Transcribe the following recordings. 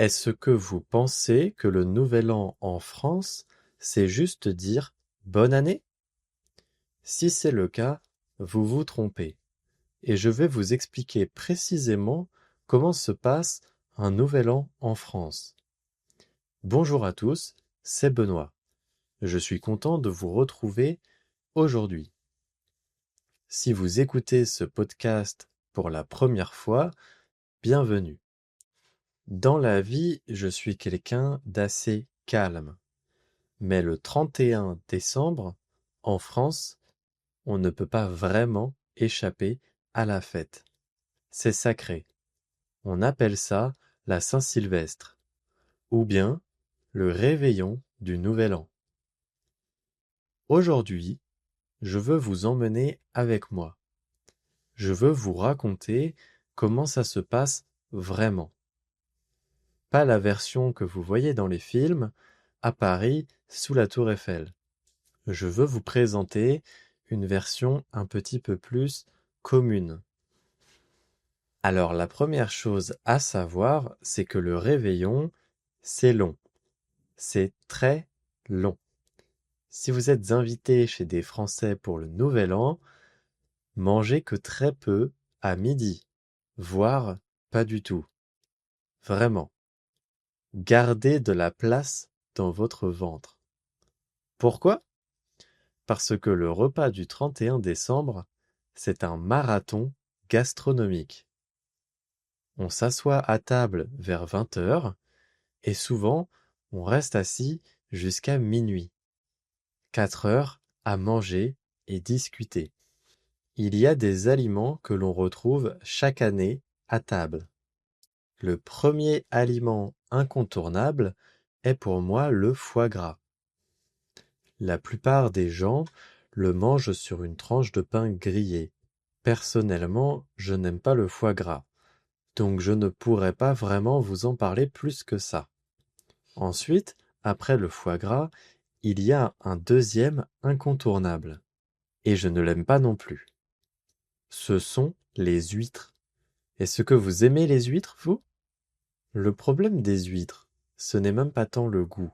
Est-ce que vous pensez que le Nouvel An en France, c'est juste dire bonne année? Si c'est le cas, vous vous trompez, et je vais vous expliquer précisément comment se passe un Nouvel An en France. Bonjour à tous, c'est Benoît. Je suis content de vous retrouver aujourd'hui. Si vous écoutez ce podcast pour la première fois, bienvenue. Dans la vie, je suis quelqu'un d'assez calme. Mais le 31 décembre, en France, on ne peut pas vraiment échapper à la fête. C'est sacré. On appelle ça la Saint-Sylvestre, ou bien le réveillon du Nouvel An. Aujourd'hui, je veux vous emmener avec moi. Je veux vous raconter comment ça se passe vraiment. Pas la version que vous voyez dans les films, à Paris, sous la tour Eiffel. Je veux vous présenter une version un petit peu plus commune. Alors la première chose à savoir, c'est que le réveillon, c'est long. C'est très long. Si vous êtes invité chez des Français pour le Nouvel An, mangez que très peu à midi, voire pas du tout. Vraiment. Gardez de la place dans votre ventre. Pourquoi? Parce que le repas du 31 décembre, c'est un marathon gastronomique. On s'assoit à table vers 20 heures et souvent on reste assis jusqu'à minuit. 4 heures à manger et discuter. Il y a des aliments que l'on retrouve chaque année à table. Le premier aliment incontournable est pour moi le foie gras. La plupart des gens le mangent sur une tranche de pain grillé. Personnellement, je n'aime pas le foie gras, donc je ne pourrais pas vraiment vous en parler plus que ça. Ensuite, après le foie gras, il y a un deuxième incontournable, et je ne l'aime pas non plus. Ce sont les huîtres. Est-ce que vous aimez les huîtres, vous? Le problème des huîtres, ce n'est même pas tant le goût.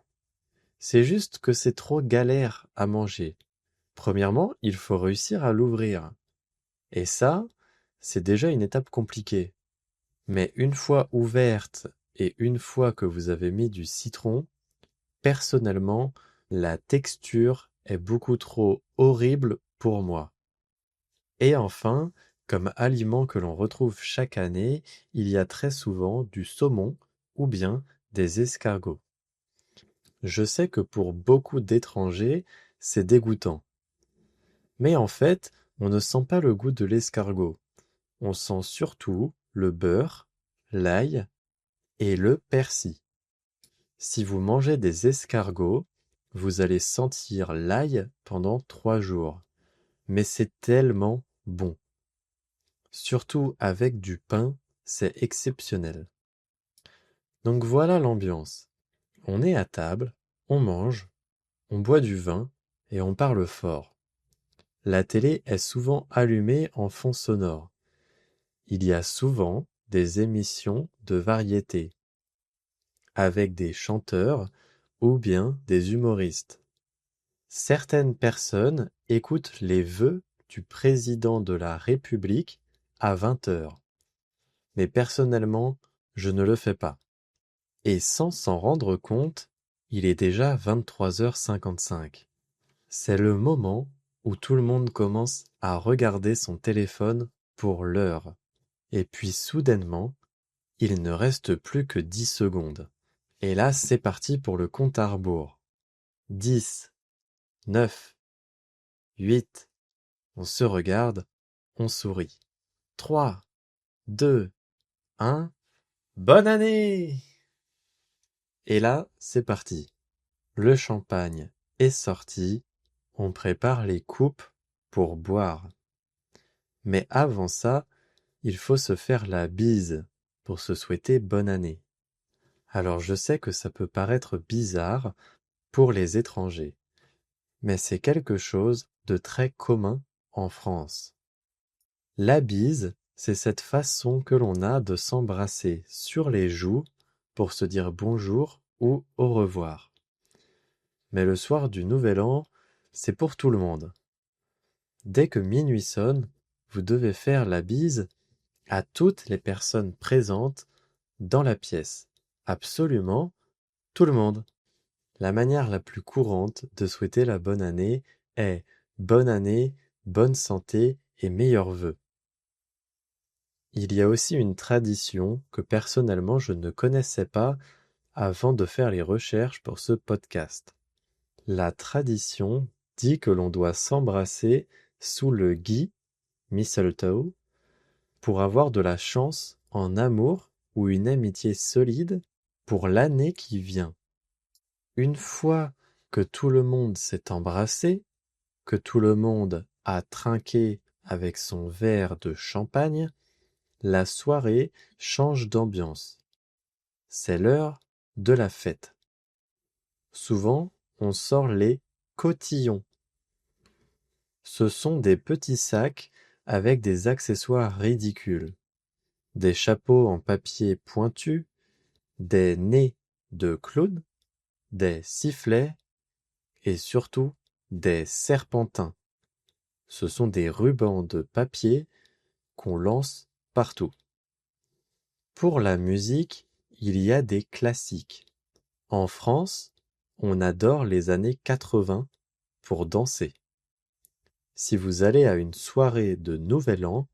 C'est juste que c'est trop galère à manger. Premièrement, il faut réussir à l'ouvrir. Et ça, c'est déjà une étape compliquée. Mais une fois ouverte et une fois que vous avez mis du citron, personnellement, la texture est beaucoup trop horrible pour moi. Et enfin, comme aliment que l'on retrouve chaque année, il y a très souvent du saumon ou bien des escargots. Je sais que pour beaucoup d'étrangers, c'est dégoûtant. Mais en fait, on ne sent pas le goût de l'escargot. On sent surtout le beurre, l'ail et le persil. Si vous mangez des escargots, vous allez sentir l'ail pendant 3 jours. Mais c'est tellement bon. Surtout avec du pain, c'est exceptionnel. Donc voilà l'ambiance. On est à table, on mange, on boit du vin et on parle fort. La télé est souvent allumée en fond sonore. Il y a souvent des émissions de variété, avec des chanteurs ou bien des humoristes. Certaines personnes écoutent les vœux du président de la République à 20 heures. Mais personnellement, je ne le fais pas. Et sans s'en rendre compte, il est déjà 23h55. C'est le moment où tout le monde commence à regarder son téléphone pour l'heure. Et puis soudainement, il ne reste plus que 10 secondes. Et là, c'est parti pour le compte à rebours. 10, 9, 8, on se regarde, on sourit. 3, 2, 1, bonne année! Et là, c'est parti. Le champagne est sorti, on prépare les coupes pour boire. Mais avant ça, il faut se faire la bise pour se souhaiter bonne année. Alors je sais que ça peut paraître bizarre pour les étrangers, mais c'est quelque chose de très commun en France. La bise, c'est cette façon que l'on a de s'embrasser sur les joues pour se dire bonjour ou au revoir. Mais le soir du Nouvel An, c'est pour tout le monde. Dès que minuit sonne, vous devez faire la bise à toutes les personnes présentes dans la pièce. Absolument tout le monde. La manière la plus courante de souhaiter la bonne année est bonne année, bonne santé et meilleurs vœux. Il y a aussi une tradition que personnellement je ne connaissais pas avant de faire les recherches pour ce podcast. La tradition dit que l'on doit s'embrasser sous le gui, mistletoe, pour avoir de la chance en amour ou une amitié solide pour l'année qui vient. Une fois que tout le monde s'est embrassé, que tout le monde a trinqué avec son verre de champagne, la soirée change d'ambiance. C'est l'heure de la fête. Souvent, on sort les cotillons. Ce sont des petits sacs avec des accessoires ridicules. Des chapeaux en papier pointu, des nez de clown, des sifflets et surtout des serpentins. Ce sont des rubans de papier qu'on lance partout. Pour la musique, il y a des classiques. En France, on adore les années 80 pour danser. Si vous allez à une soirée de Nouvel An,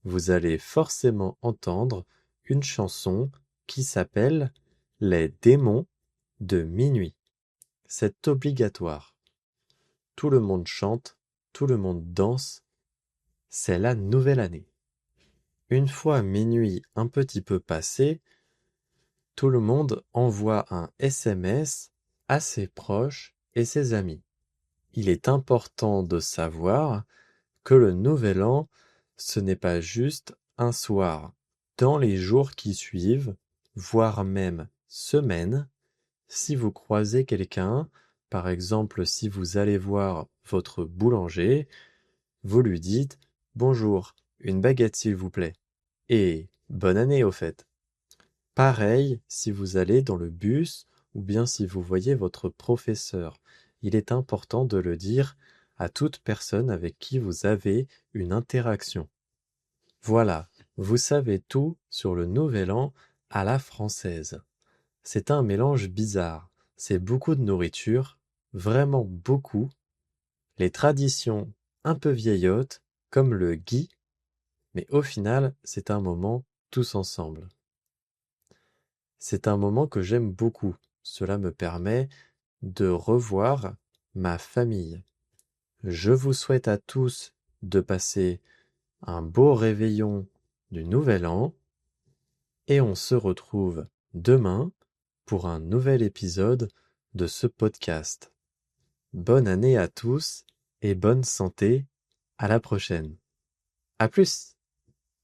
vous allez forcément entendre une chanson qui s'appelle Les démons de minuit. C'est obligatoire. Tout le monde chante, tout le monde danse. C'est la nouvelle année. Une fois minuit un petit peu passé, tout le monde envoie un SMS à ses proches et ses amis. Il est important de savoir que le Nouvel An, ce n'est pas juste un soir. Dans les jours qui suivent, voire même semaines, si vous croisez quelqu'un, par exemple si vous allez voir votre boulanger, vous lui dites « Bonjour, une baguette s'il vous plaît » et « Bonne année au fait ». Pareil si vous allez dans le bus ou bien si vous voyez votre professeur. Il est important de le dire à toute personne avec qui vous avez une interaction. Voilà, vous savez tout sur le Nouvel An à la française. C'est un mélange bizarre, c'est beaucoup de nourriture, vraiment beaucoup. Les traditions un peu vieillottes, comme le gui, mais au final, c'est un moment tous ensemble. C'est un moment que j'aime beaucoup. Cela me permet de revoir ma famille. Je vous souhaite à tous de passer un beau réveillon du Nouvel An et on se retrouve demain pour un nouvel épisode de ce podcast. Bonne année à tous et bonne santé. À la prochaine. À plus!